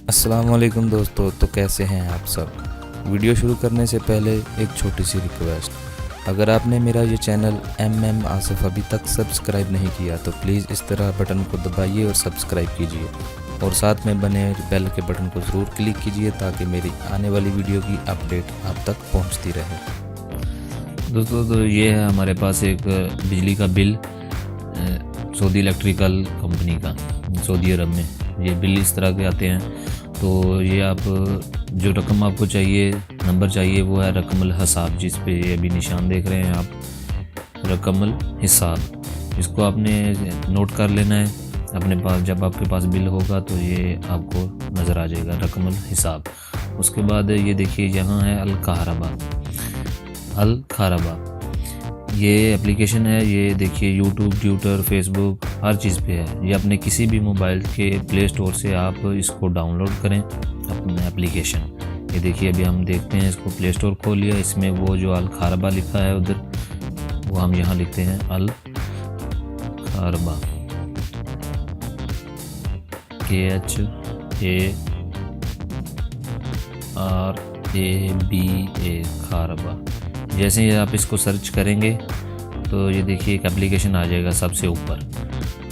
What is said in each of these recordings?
अस्सलामुअलैकुम दोस्तों, तो कैसे हैं आप सब। वीडियो शुरू करने से पहले एक छोटी सी रिक्वेस्ट, अगर आपने मेरा ये चैनल MM आसिफ अभी तक सब्सक्राइब नहीं किया तो प्लीज़ इस तरह बटन को दबाइए और सब्सक्राइब कीजिए और साथ में बने बेल के बटन को ज़रूर क्लिक कीजिए ताकि मेरी आने वाली वीडियो की अपडेट आप तक पहुंचती रहे। दोस्तों, तो ये है हमारे पास एक बिजली का बिल सऊदी इलेक्ट्रिकल कंपनी का, सऊदी अरब में ये बिल इस तरह के आते हैं। तो ये आप जो रकम आपको चाहिए, नंबर चाहिए, वो है रकमुल हिसाब, जिस पे ये अभी निशान देख रहे हैं आप, रकमुल हिसाब। इसको आपने नोट कर लेना है अपने पास। जब आपके पास बिल होगा तो ये आपको नज़र आ जाएगा रकमुल हिसाब। उसके बाद ये देखिए, यहाँ है अल खारबा, ये एप्लीकेशन है। ये देखिए यूट्यूब, ट्विटर, फेसबुक हर चीज़ पे है। ये अपने किसी भी मोबाइल के प्ले स्टोर से आप इसको डाउनलोड करें अपना एप्लीकेशन। ये देखिए, अभी हम देखते हैं, इसको प्ले स्टोर खोल लिया। इसमें वो जो अल खारबा लिखा है उधर, वो हम यहाँ लिखते हैं अल खारबा, KHARABA, खारबा। जैसे ही आप इसको सर्च करेंगे तो ये देखिए एक एप्लीकेशन आ जाएगा सबसे ऊपर।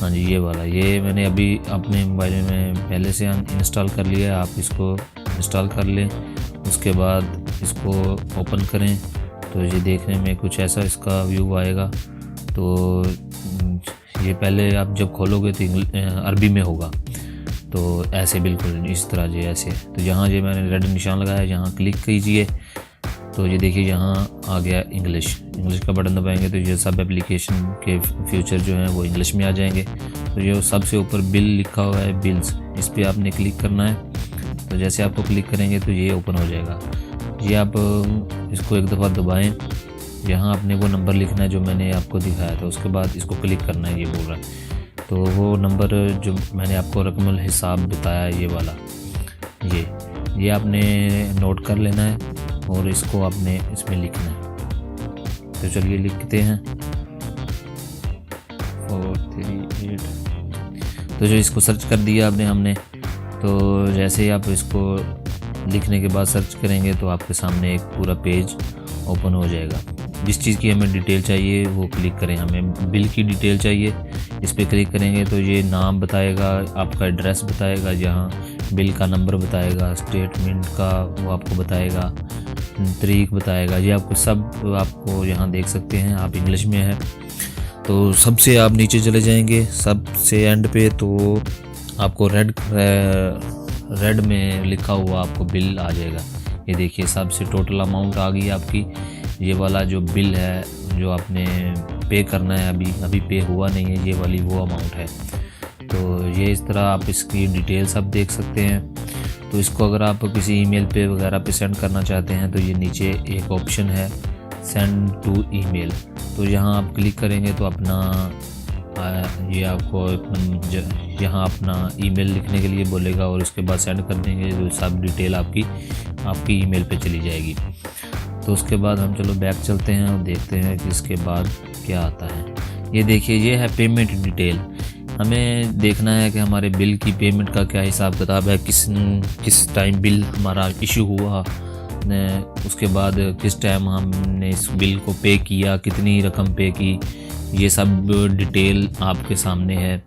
हाँ जी, ये वाला, ये मैंने अभी अपने मोबाइल में पहले से इंस्टॉल कर लिया है। आप इसको इंस्टॉल कर लें, उसके बाद इसको ओपन करें तो ये देखने में कुछ ऐसा इसका व्यू आएगा। तो ये पहले आप जब खोलोगे तो अरबी में होगा, तो ऐसे बिल्कुल इस तरह जो ऐसे। तो यहाँ जो मैंने रेड निशान लगाया है, यहाँ क्लिक कीजिए तो ये देखिए यहाँ आ गया इंग्लिश का बटन दबाएंगे तो ये सब एप्लीकेशन के फ्यूचर जो हैं वो इंग्लिश में आ जाएंगे। तो ये सबसे ऊपर बिल लिखा हुआ है, बिल्स, इस पर आपने क्लिक करना है। तो जैसे आपको क्लिक करेंगे तो ये ओपन हो जाएगा। ये आप इसको एक दफ़ा दबाएं, यहाँ आपने वो नंबर लिखना है जो मैंने आपको दिखाया था। उसके बाद इसको क्लिक करना है, ये बोल रहा है। तो वो नंबर जो मैंने आपको रकमुल हिसाब बताया, ये वाला, ये आपने नोट कर लेना है और इसको आपने इसमें लिखना है। तो चलिए लिखते हैं 438। तो जो इसको सर्च कर दिया आपने हमने, तो जैसे ही आप इसको लिखने के बाद सर्च करेंगे तो आपके सामने एक पूरा पेज ओपन हो जाएगा। जिस चीज़ की हमें डिटेल चाहिए वो क्लिक करें। हमें बिल की डिटेल चाहिए, इस पर क्लिक करेंगे तो ये नाम बताएगा, आपका एड्रेस बताएगा, जहाँ बिल का नंबर बताएगा, स्टेटमेंट का वो आपको बताएगा, तारीख बताएगा। ये आपको सब आपको यहाँ देख सकते हैं। आप इंग्लिश में है तो सबसे आप नीचे चले जाएंगे, सबसे एंड पे तो आपको रेड में लिखा हुआ आपको बिल आ जाएगा। ये देखिए, सबसे टोटल अमाउंट आ गई आपकी। ये वाला जो बिल है जो आपने पे करना है, अभी पे हुआ नहीं है, ये वाली वो अमाउंट है। तो ये इस तरह आप इसकी डिटेल सब देख सकते हैं। तो इसको अगर आप किसी ईमेल पे वगैरह पे सेंड करना चाहते हैं तो ये नीचे एक ऑप्शन है सेंड टू ईमेल। तो यहाँ आप क्लिक करेंगे तो अपना ये आपको यहाँ अपना ईमेल लिखने के लिए बोलेगा और उसके बाद सेंड कर देंगे तो सब डिटेल आपकी ईमेल पे चली जाएगी। तो उसके बाद हम चलो बैक चलते हैं और देखते हैं कि इसके बाद क्या आता है। ये देखिए, ये है पेमेंट डिटेल। हमें देखना है कि हमारे बिल की पेमेंट का क्या हिसाब किताब है, किस टाइम बिल हमारा इशू हुआ, उसके बाद किस टाइम हमने इस बिल को पे किया, कितनी रकम पे की, ये सब डिटेल आपके सामने है।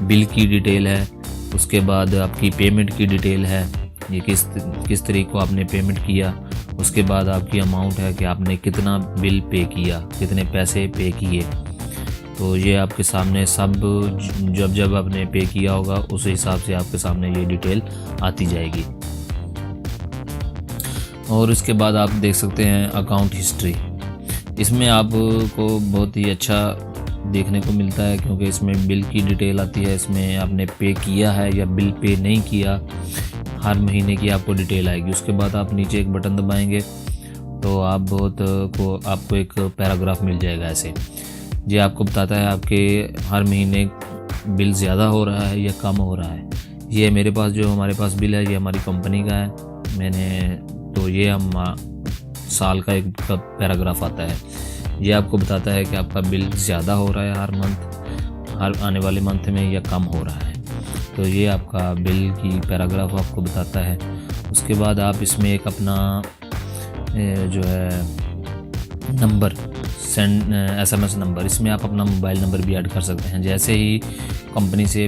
बिल की डिटेल है, उसके बाद आपकी पेमेंट की डिटेल है, ये किस तरीके को आपने पेमेंट किया। उसके बाद आपकी अमाउंट है कि आपने कितना बिल पे किया, कितने पैसे पे किए। तो ये आपके सामने सब जब आपने पे किया होगा उस हिसाब से आपके सामने ये डिटेल आती जाएगी। और उसके बाद आप देख सकते हैं अकाउंट हिस्ट्री। इसमें आपको बहुत ही अच्छा देखने को मिलता है क्योंकि इसमें बिल की डिटेल आती है, इसमें आपने पे किया है या बिल पे नहीं किया, हर महीने की आपको डिटेल आएगी। उसके बाद आप नीचे एक बटन दबाएंगे तो आपको एक पैराग्राफ मिल जाएगा ऐसे। ये आपको बताता है आपके हर महीने बिल ज़्यादा हो रहा है या कम हो रहा है। ये हमारे पास बिल है, ये हमारी कंपनी का है। तो ये हम साल का एक पैराग्राफ आता है। ये आपको बताता है कि आपका बिल ज़्यादा हो रहा है हर मंथ, हर आने वाले मंथ में, या कम हो रहा है। तो ये आपका बिल की पैराग्राफ आपको बताता है। उसके बाद आप इसमें एक अपना जो है नंबर SMS नंबर, इसमें आप अपना मोबाइल नंबर भी ऐड कर सकते हैं। जैसे ही कंपनी से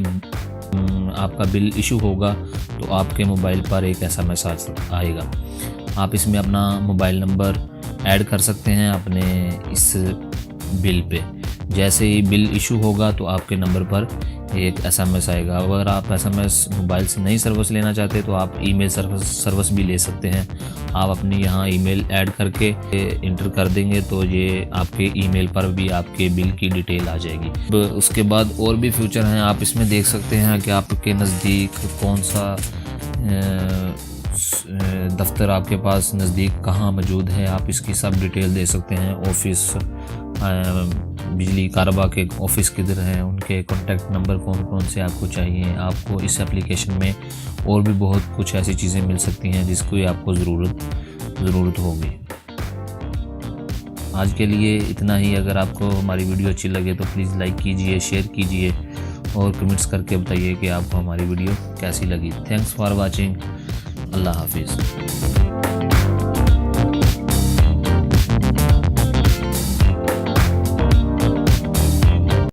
आपका बिल इशू होगा तो आपके मोबाइल पर एक SMS आएगा। आप इसमें अपना मोबाइल नंबर ऐड कर सकते हैं अपने इस बिल पे। जैसे ही बिल इशू होगा तो आपके नंबर पर एक SMS आएगा। अगर आप SMS मोबाइल से नहीं सर्विस लेना चाहते तो आप ईमेल सर्विस भी ले सकते हैं। आप अपनी यहाँ ईमेल ऐड करके इंटर कर देंगे तो ये आपके ईमेल पर भी आपके बिल की डिटेल आ जाएगी। उसके बाद और भी फीचर हैं, आप इसमें देख सकते हैं कि आपके नज़दीक कौन सा दफ्तर आपके पास नज़दीक कहाँ मौजूद है। आप इसकी सब डिटेल दे सकते हैं। ऑफिस, बिजली कारोबार के ऑफिस किधर हैं, उनके कॉन्टैक्ट नंबर कौन कौन से आपको चाहिए। आपको इस एप्लीकेशन में और भी बहुत कुछ ऐसी चीज़ें मिल सकती हैं जिसकी आपको ज़रूरत होगी। आज के लिए इतना ही। अगर आपको हमारी वीडियो अच्छी लगे तो प्लीज़ लाइक कीजिए, शेयर कीजिए और कमेंट्स करके बताइए कि आपको हमारी वीडियो कैसी लगी। Thanks for watching. अल्लाह हाफिज़।